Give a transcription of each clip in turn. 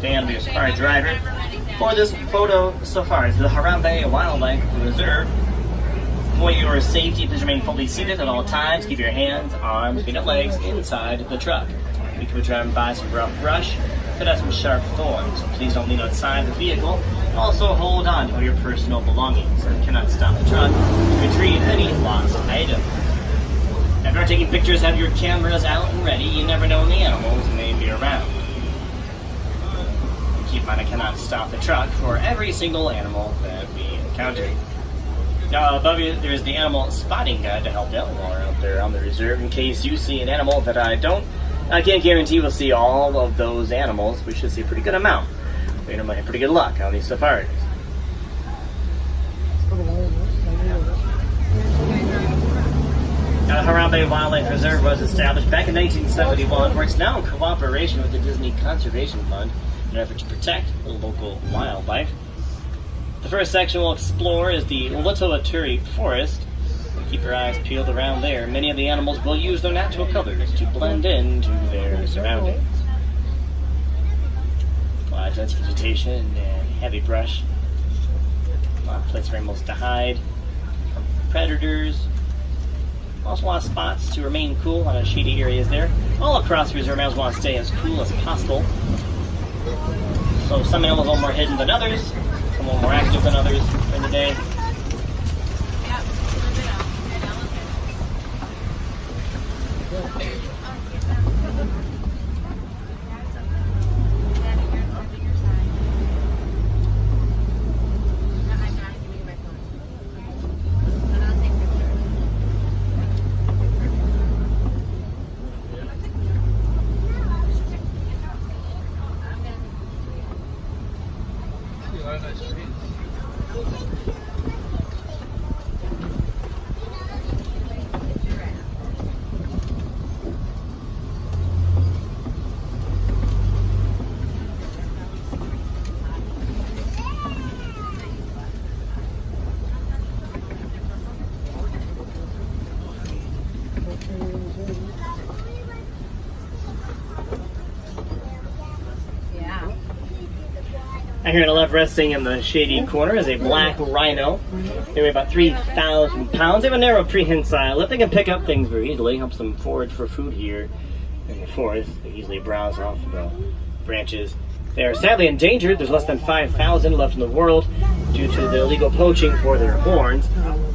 family or safari driver for this photo safari to the Harambe Wildlife Reserve. For your safety, please remain fully seated at all times. Keep your hands, arms, feet, and legs inside the truck. We could be driving by some rough brush, could have some sharp thorns, so please don't lean outside the vehicle. Also, hold on to all your personal belongings. You cannot stop the truck to retrieve any lost items. If you're taking pictures, have your cameras out and ready. You never know when the animals may be around. And keep in mind, I cannot stop the truck for every single animal that we encounter. Now, above you, there's the animal spotting guide to help you while we're out there on the reserve. In case you see an animal that I can't guarantee we'll see all of those animals. We should see a pretty good amount. We normally have pretty good luck on these safaris. Now, the Harambe Wildlife Reserve was established back in 1971, works now in cooperation with the Disney Conservation Fund in an effort to protect the local wildlife. The first section we'll explore is the Little Ituri Forest. Keep your eyes peeled around there. Many of the animals will use their natural colors to blend into their surroundings. A lot of dense vegetation and heavy brush. A lot of places for animals to hide from predators. Also a lot of spots to remain cool on shady areas there. All across the reserve, animals want to stay as cool as possible. So some animals are more hidden than others. Some are more active than others during the day. Here on the left, resting in the shady corner, is a black rhino. They weigh about 3,000 pounds. They have a narrow prehensile lip. They can pick up things very easily. Helps them forage for food here in the forest. They easily browse off the branches. They are sadly endangered. There's less than 5,000 left in the world due to the illegal poaching for their horns.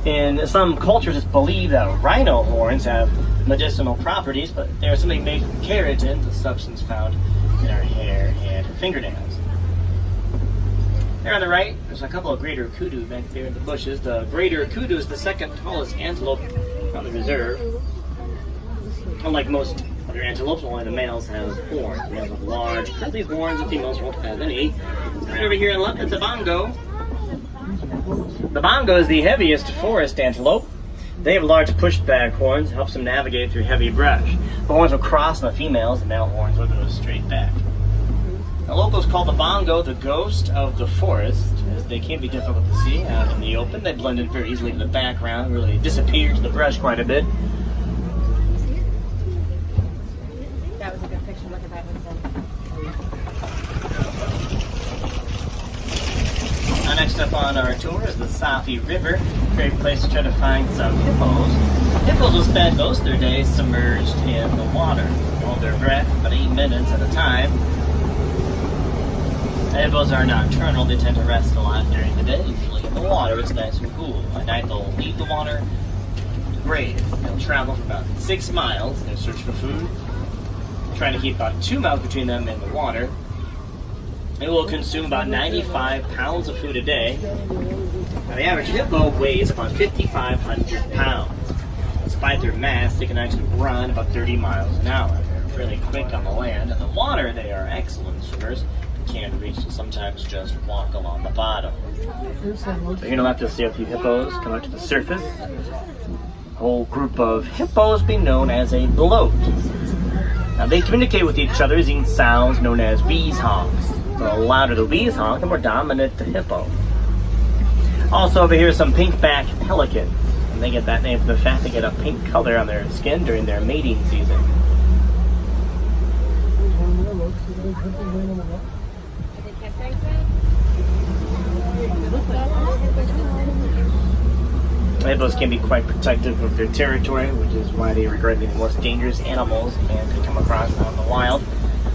And some cultures believe that rhino horns have medicinal properties, but they are simply made from keratin, the substance found in our hair and fingernails. There on the right, there's a couple of greater kudu back there in the bushes. The greater kudu is the second tallest antelope on the reserve. Unlike most other antelopes, only the males have horns. The males have large, curly horns, the females won't have any. Right over here on the left, it's a bongo. The bongo is the heaviest forest antelope. They have large pushback horns, helps them navigate through heavy brush. The horns will cross on the females, the male horns will go straight back. The locals call the bongo the ghost of the forest, as they can be difficult to see out in the open. They blend in very easily in the background, really disappear to the brush quite a bit. That was a good picture. Look at that one. Next up on our tour is the Safi River. Great place to try to find some hippos. Hippos will spend most of their days submerged in the water. Hold their breath about 8 minutes at a time. Hippos are nocturnal. They tend to rest a lot during the day, usually in the water. It's nice and cool. At night they'll leave the water to brave. They'll travel for about 6 miles in their search for food, trying to keep about 2 miles between them and the water. They will consume about 95 pounds of food a day. Now, the average hippo weighs about 5,500 pounds. Despite their mass, they can actually run about 30 miles an hour. They're really quick on the land. In the water, they are excellent swimmers. Can't reach and sometimes just walk along the bottom. So you're gonna have to see a few hippos come up to the surface. A whole group of hippos being known as a bloat. Now they communicate with each other using sounds known as wheeze honks. The louder the wheeze honk, the more dominant the hippo. Also over here is some pink-backed pelicans. And they get that name from the fact they get a pink color on their skin during their mating season. hippos can be quite protective of their territory, which is why they are regarded the most dangerous animals man could come across out in the wild.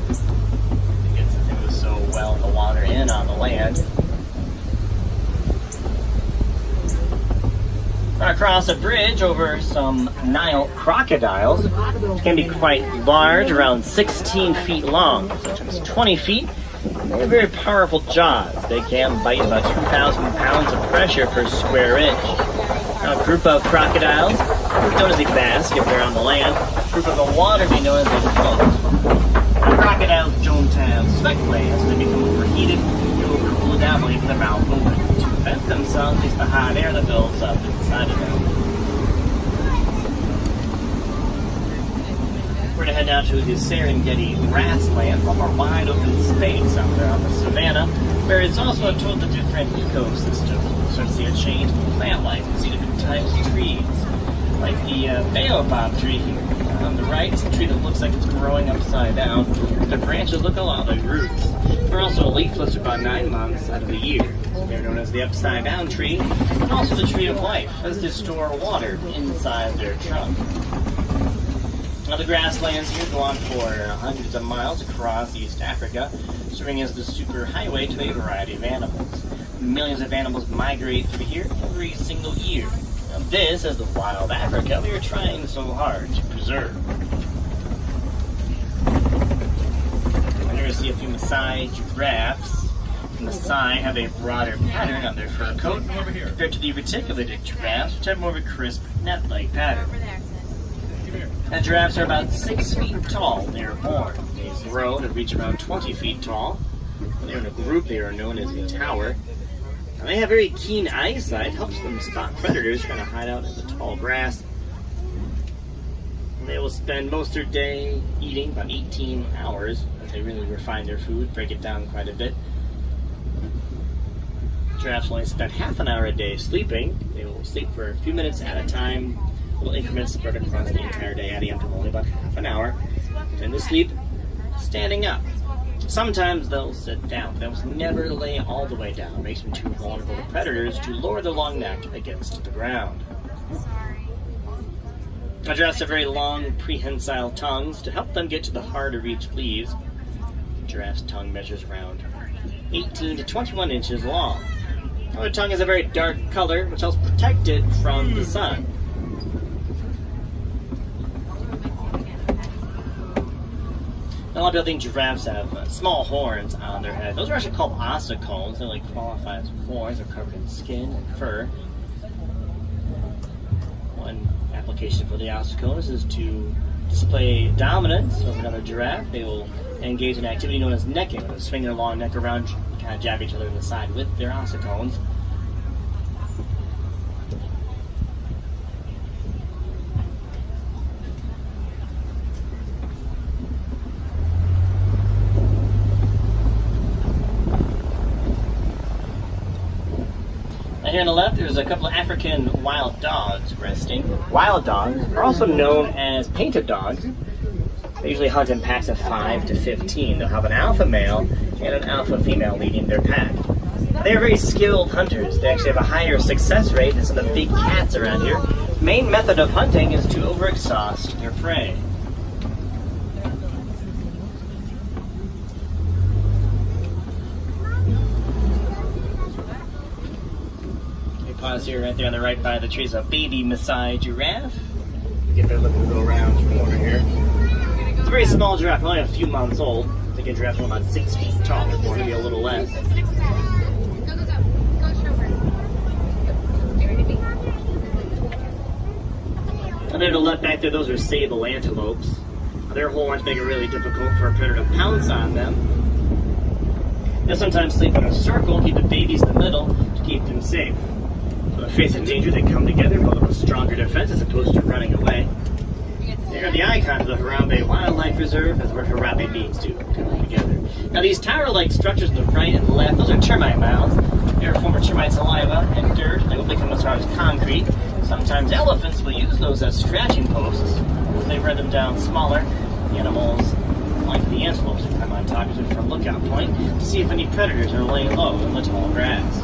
Because they move so well in the water and on the land. Across a bridge over some Nile crocodiles, which can be quite large, around 16 feet long, sometimes 20 feet. They have very powerful jaws. They can bite about 2,000 pounds of pressure per square inch. Now, a group of crocodiles, known as a bask if they're on the land, a group of the water be known as a float. Now, crocodiles don't have sweat glands, so they become overheated. They will cool down by leaving their mouth open to vent themselves against the hot air that builds up inside of them. We're going to head down to the Serengeti grassland from our wide open space out there on the savannah, where it's also a totally different ecosystem. So to see a change in plant life, you see different types of trees, like the baobab tree here. On the right is a tree that looks like it's growing upside down. The branches look a lot like roots. They're also leafless for about 9 months out of the year. So they're known as the upside down tree, and also the tree of life, as they store water inside their trunk. Now the grasslands here go on for hundreds of miles across East Africa, serving as the super highway to a variety of animals. Millions of animals migrate through here every single year. Now this is the wild Africa we are trying so hard to preserve. And here we see a few Maasai giraffes. The Maasai have a broader pattern on their fur coat compared to the reticulated giraffes, which have more of a crisp, net-like pattern. Now, giraffes are about 6 feet tall when they are born. They grow to reach around 20 feet tall. When they're in a group, they are known as a tower. Now, they have very keen eyesight, helps them spot predators trying to hide out in the tall grass. They will spend most of their day eating, about 18 hours. They really refine their food, break it down quite a bit. Giraffes only spend half an hour a day sleeping. They will sleep for a few minutes at a time. Little increments spread across the entire day, adding up to only about half an hour. Then they sleep standing up. Sometimes they'll sit down, but they'll never lay all the way down. It makes them too vulnerable to predators to lower their long neck against the ground. Now, giraffes have very long, prehensile tongues to help them get to the hard-to-reach leaves. The giraffe's tongue measures around 18 to 21 inches long. Now, their tongue is a very dark color, which helps protect it from the sun. A lot of people think giraffes have small horns on their head. Those are actually called ossicones. They like qualify as horns. They're covered in skin and fur. One application for the ossicones is to display dominance over another giraffe. They will engage in an activity known as necking. They'll swing their long neck around, kind of jab each other in the side with their ossicones. Here on the left, there's a couple of African wild dogs resting. Wild dogs are also known as painted dogs. They usually hunt in packs of 5 to 15. They'll have an alpha male and an alpha female leading their pack. They are very skilled hunters. They actually have a higher success rate than some of the big cats around here. The main method of hunting is to overexhaust their prey. Pause here, right there on the right by the tree is a baby Maasai giraffe. Get their look and go around the corner here. It's a very small giraffe, only a few months old. I think a giraffe is about 6 feet tall. They're born to be a little less. And there to the left back there, those are Sable Antelopes. Their horns make it really difficult for a predator to pounce on them. They'll sometimes sleep in a circle, keep the babies in the middle to keep them safe. So if facing danger, they come together, build up a stronger defense as opposed to running away. They are the icons of the Harambe Wildlife Reserve, as where Harambe means to come together. Now these tower-like structures to the right and left, those are termite mounds. They are former termite saliva and dirt. They will become as hard as concrete. Sometimes elephants will use those as scratching posts. They run them down smaller animals, like the antelopes, who come on top of it from lookout point to see if any predators are laying low in the tall grass.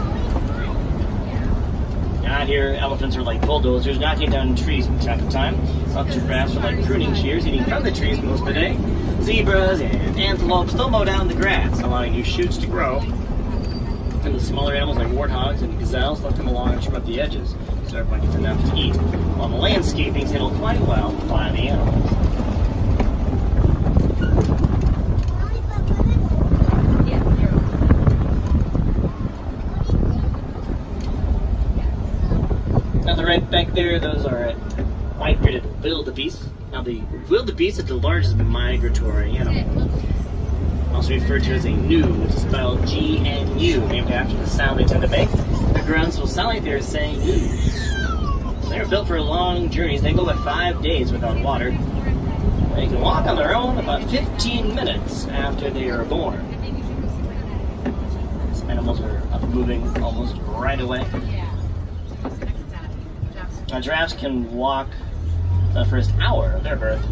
Out here, elephants are like bulldozers, knocking down trees from time to time. Some giraffes are like pruning shears, eating from the trees most of the day. Zebras and antelopes still mow down the grass, allowing new shoots to grow. And the smaller animals like warthogs and gazelles let them along and trim up the edges, so everyone gets enough to eat. While the landscaping is handled quite well by the animals. Right back there, those are white-bearded wildebeest. Now, the wildebeest is the largest migratory animal, also referred to as a gnu, which is spelled GNU, named after the sound they tend to make. The grunts will sound like they're saying gnu. They're built for long journeys. They go about 5 days without water. They can walk on their own about 15 minutes after they are born. Some animals are up and moving almost right away. Giraffes can walk the first hour of their birth.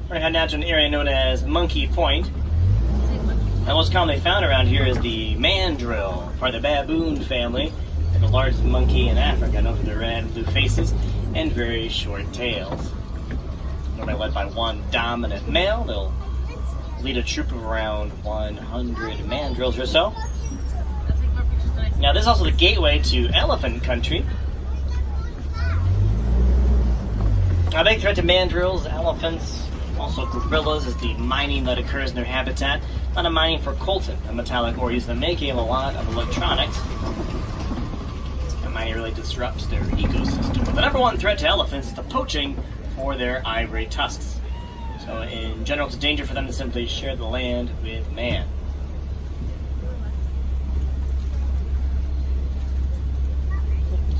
We're heading down to an area known as Monkey Point. And most commonly found around here is the mandrill, part of the baboon family, and the largest monkey in Africa, known for their red and blue faces and very short tails. Normally led by one dominant male, they'll lead a troop of around 100 mandrills or so. Now, this is also the gateway to elephant country. A big threat to mandrills, elephants, also gorillas, is the mining that occurs in their habitat. A lot of mining for coltan, a metallic ore used in the making of a lot of electronics. And mining really disrupts their ecosystem. But the number one threat to elephants is the poaching for their ivory tusks. So in general, it's a danger for them to simply share the land with man.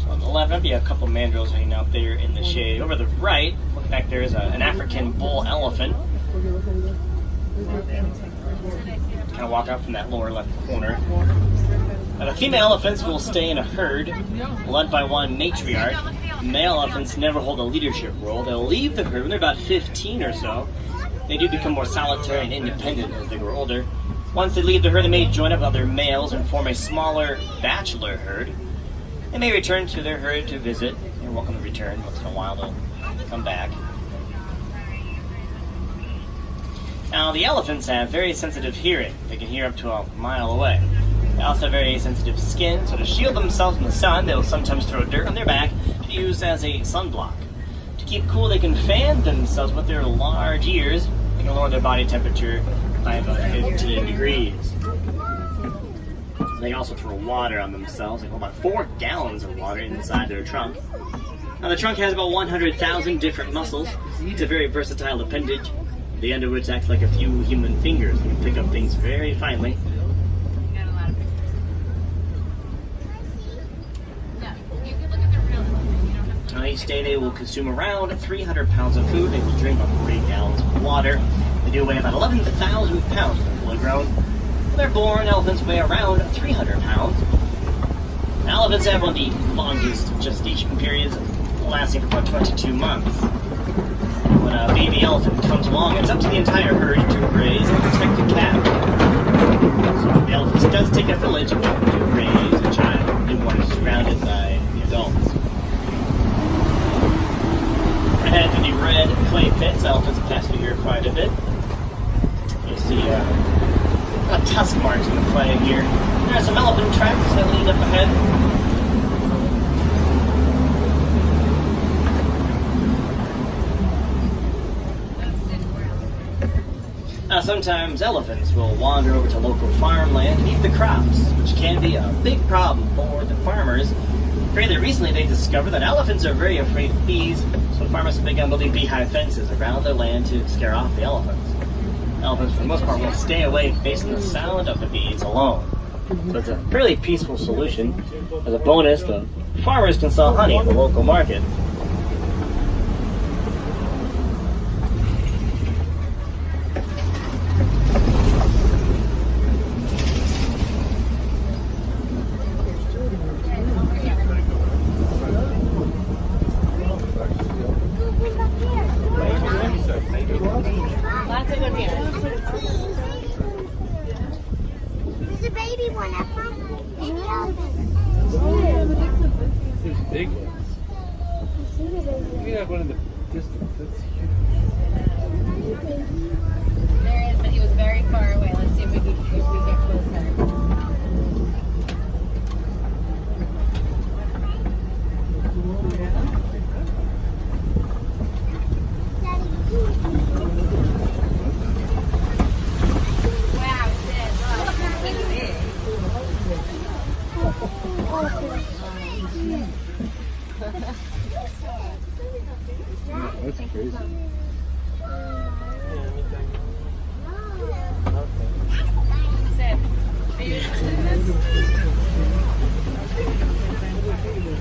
On the left, you have a couple of mandrills hanging out there in the shade. Over the right, looking back there, is an African bull elephant. Kind of walk out from that lower left corner. Now, the female elephants will stay in a herd, led by one matriarch. Male elephants never hold a leadership role. They'll leave the herd when they're about 15 or so. They do become more solitary and independent as they grow older. Once they leave the herd, they may join up with other males and form a smaller bachelor herd. They may return to their herd to visit. They're welcome to return. Once in a while, they'll come back. Now, the elephants have very sensitive hearing. They can hear up to a mile away. They also have very sensitive skin, so to shield themselves from the sun, they'll sometimes throw dirt on their back to use as a sunblock. To keep cool, they can fan themselves with their large ears. They can lower their body temperature by about 15 degrees. They also throw water on themselves. They hold about 4 gallons of water inside their trunk. Now, the trunk has about 100,000 different muscles. It's a very versatile appendage, the end of which acts like a few human fingers. You can pick up things very finely. Now, each day they will consume around 300 pounds of food. They will drink about 40 gallons of water. They do weigh about 11,000 pounds when fully grown. They're born, elephants weigh around 300 pounds. Elephants have one of the longest gestation periods, lasting for about 22 months. When a baby elephant comes along, it's up to the entire herd to raise and protect the calf. So the elephants does take a village to raise a child. The one is surrounded by the adults. Ahead to the red clay pits, elephants pass through here quite a bit. You'll see tusk marks in the clay here. There are some elephant tracks that lead up ahead. Now, sometimes elephants will wander over to local farmland and eat the crops, which can be a big problem for the farmers. Fairly recently, they discovered that elephants are very afraid of bees, so farmers have begun building beehive fences around their land to scare off the elephants. Elephants, for the most part, will stay away facing the sound of the bees alone. So it's a fairly peaceful solution. As a bonus, the farmers can sell honey at the local market. Lots of good beer. There's a baby one up front. Baby elephant. There's big ones. We have one in the distance. That's huge. There is, but he was very far away. Let's see if we get closer. Wow, Sid, look, he's big. That's crazy. Sid, are you interested in this?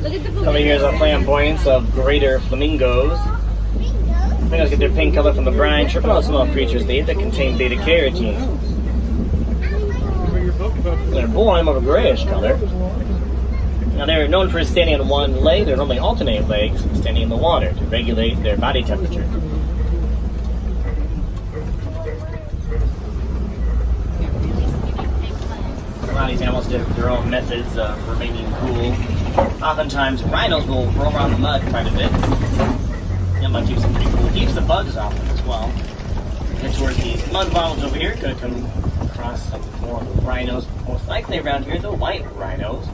Look at the Coming here is a flamboyance of greater flamingos. Flamingos get their pink color from the brine, tripping on small creatures they eat that contain beta-carotene. They're born of a grayish color. Now they're known for standing on one leg. They normally alternate legs, standing in the water to regulate their body temperature. A lot of these animals have their own methods of remaining cool. Oftentimes, rhinos will roam around the mud quite a bit. That mud keeps them pretty cool. Keeps the bugs off them as well. And towards these mud bottles over here, could come across some more rhinos. Most likely around here, the white rhinos.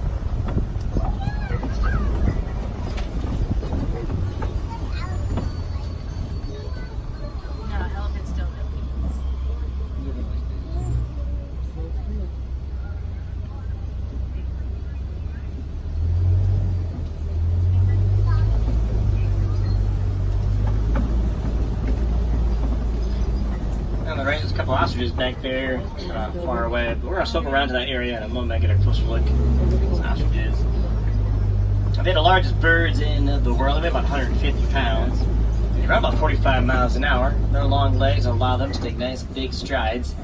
No, elephants don't have penis. On the right, there's a couple ostriches back there, far away. But we're going to swoop around to that area in a moment and get a closer look at these ostriches. They're the largest birds in the world. They weigh about 150 pounds. They run about 45 miles an hour. Their long legs allow them to take nice big strides.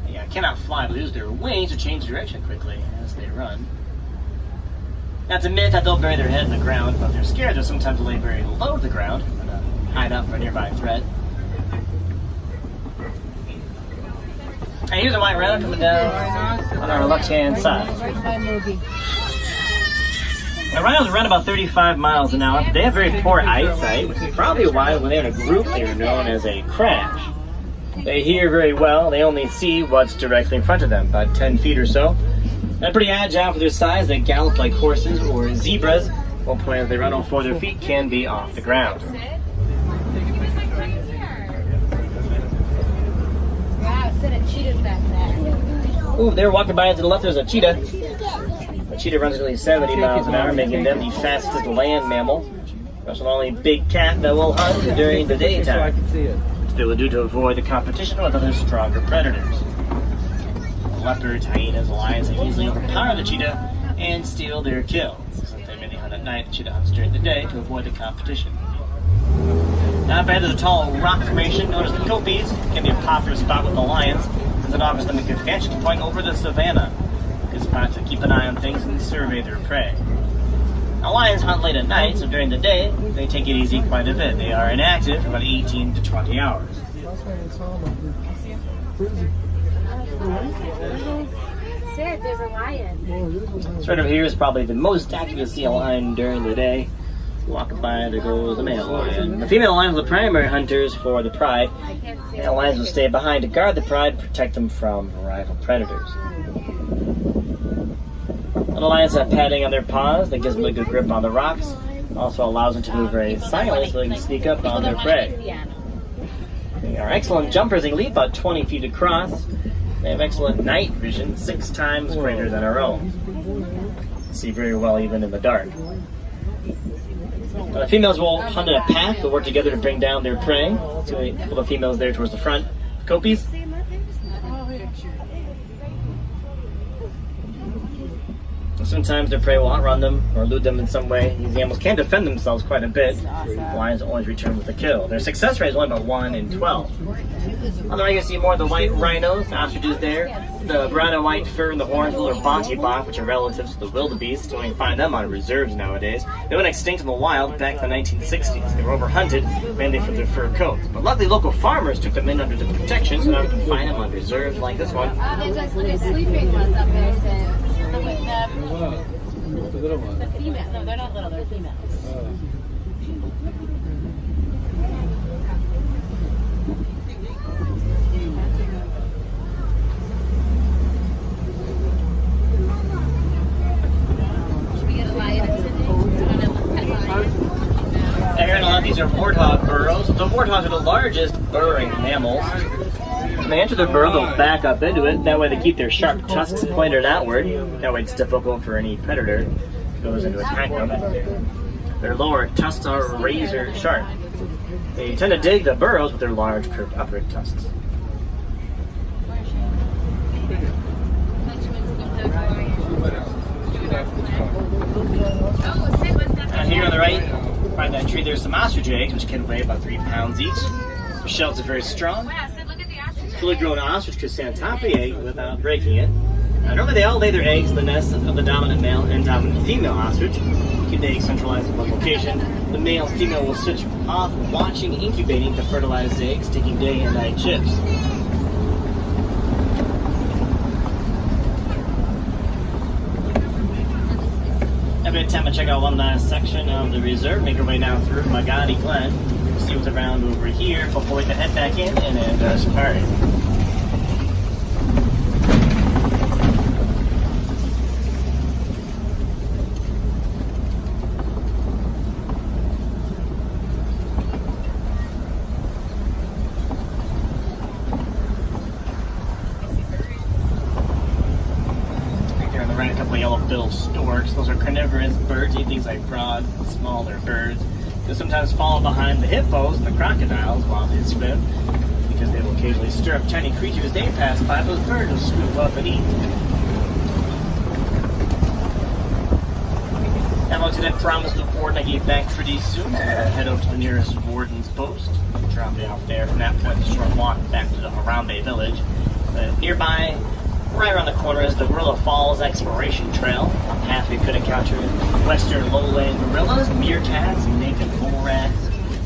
They cannot fly, but use their wings to change direction quickly as they run. Now, it's a myth that they'll bury their head in the ground, but if they're scared, they'll sometimes lay very low to the ground and hide out from a nearby threat. And here's a white rhino coming down on our left-hand side. Now, rhinos run about 35 miles an hour. They have very poor eyesight, which is probably why when they're in a group, they are known as a crash. They hear very well. They only see what's directly in front of them, about 10 feet or so. They're pretty agile for their size. They gallop like horses or zebras. At one point, as they run all four of their feet can be off the ground. Wow, Sid, a cheetah's back there. Ooh, they're walking by to the left. There's a cheetah. The cheetah runs nearly 70 miles an hour, making them the fastest land mammal. That's the only big cat that will hunt during the daytime. Which they will do to avoid the competition with other stronger predators. Leopards, hyenas, lions, they easily overpower the cheetah and steal their kills. Since they mainly hunt at night, the cheetah hunts during the day to avoid the competition. Now, up ahead there's a tall rock formation known as the Kopis. It can be a popular spot with the lions, since it offers them a good vantage point over the savannah. A good spot to keep an eye on things and survey their prey. Now, lions hunt late at night, so during the day, they take it easy quite a bit. They are inactive for about 18 to 20 hours. Sid, there's a lion. This right over here is probably the most active to see a lion during the day. Walking by, there goes a male lion. The female lions are the primary hunters for the pride. And the lions will stay behind to guard the pride, protect them from rival predators. And the lions have padding on their paws that gives them a good grip on the rocks. Also allows them to move very silently so they can sneak up on their prey. They are excellent jumpers. They can leap about 20 feet across. They have excellent night vision, 6 times greater than our own. They see very well even in the dark. The females will hunt in a pack. They'll work together to bring down their prey. So a couple of females there towards the front. Copies? Sometimes their prey will outrun them or elude them in some way. These animals can defend themselves quite a bit. Lions always return with a kill. Their success rate is only about 1 in 12. On the right, you can see more of the white rhinos, ostriches there. The brown and white fur and the horns are bontebok, which are relatives to the wildebeest. You only find them on reserves nowadays. They went extinct in the wild back in the 1960s. They were overhunted, mainly for their fur coats. But luckily, local farmers took them in under the protection, so now we can find them on reserves like this one. There's sleeping ones up there, so. The little one. The female. No, they're not little, they're females. Should we get a lion today? Here in a lot of these are warthog burrows. The warthogs are the largest burrowing mammals. When they enter their burrow, they'll back up into it. That way they keep their sharp tusks pointed outward. That way it's difficult for any predator who goes in to attack them. Their lower tusks are razor sharp. They tend to dig the burrows with their large curved upper tusks. Here on the right, find that tree, there's some ostrich eggs, which can weigh about 3 pounds each. The shells are very strong. Fully grown ostrich could stand on top of the egg without breaking it. Normally they all lay their eggs in the nest of the dominant male and dominant female ostrich. Keep the eggs centralized in one location. The male and female will switch off watching, incubating to fertilize the eggs, taking day and night shifts. Have a good time to check out one last section of the reserve. Make our way now through Magadi Glen. See what's around over here before we can head back in and end our safari. Right there on the right, a couple of yellow-billed storks. Those are carnivorous birds, eat things like frogs, smaller birds. They'll sometimes follow behind the hippos and the crocodiles while they swim, because they will occasionally stir up tiny creatures as they pass by. Those birds will swoop up and eat. I'm going to then promise the warden I gave back pretty soon. So head over to the nearest warden's post. Drop me off there. From that point, a short walk back to the Harambe village. Nearby, right around the corner, is the Gorilla Falls Exploration Trail. On the path we could encounter western lowland gorillas, meerkats, naked bull rats,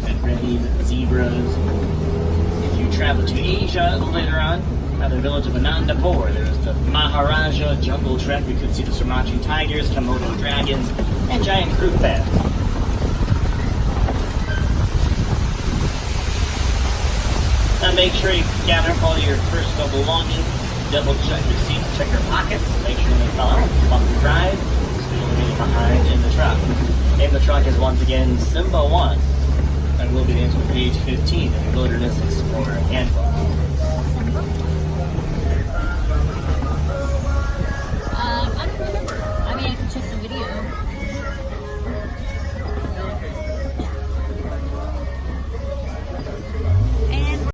red-bellied zebras. If you travel to Asia later on, at the village of Anandapur, there's the Maharaja Jungle Trek. We could see the Sumatran tigers, Komodo dragons, and giant fruit bats. Now make sure you gather up all your personal belongings. Double check your seats, check your pockets, make sure they fell out, bump the drive, so you'll be behind in the truck. The name of the truck is once again Simba 1, and will be the answer to page 15 in the Wilderness Explorer Handbook.